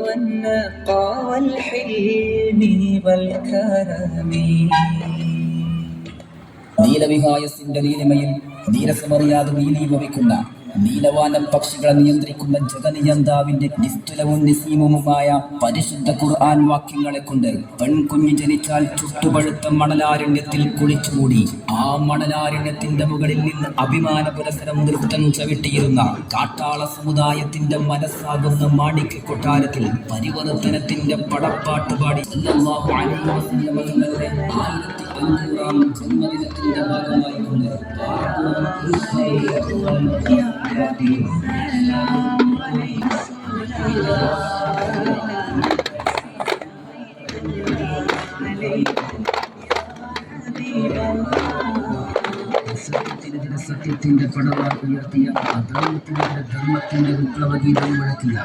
والنقى والحلم والكرم. നീലവിഹായസിന്റെ നീലിമയിൽ നീരസമറിയാതെ നീലീഭവിക്കുന്ന നീലവാന പക്ഷികളെ നിയന്ത്രിക്കുന്ന ജഗനിയന്താവിന്റെ നിസ്തുലവും നിസീമുമായ പരിശുദ്ധ ഖുർആൻ വാക്യങ്ങളെ കൊണ്ട് പെൺകുഞ്ഞ് ജനിച്ചാൽ ചുട്ടുപഴുത്ത മണലാരണ്യത്തിൽ കുളിച്ചുകൂടി ആ മണലാരണ്യത്തിന്റെ മുകളിൽ നിന്ന് അഭിമാന പുരസരം നൃത്തം ചവിട്ടിയിരുന്ന കാട്ടാള സമുദായത്തിന്റെ മനസ്സാകുന്ന മാണിക്യ കൊട്ടാരത്തിൽ പരിവർത്തനത്തിന്റെ പടപ്പാട്ടുപാടി 1500 ജന്മദിനത്തിന്റെ ഭാഗമായി കൊണ്ട് സത്യത്തിന്റെ പടവാൾ ഉയർത്തിയ അധർമ്മത്തിനെതിരെ ധർമ്മത്തിന്റെ വിപ്ലവഗീതം മുഴക്കിയ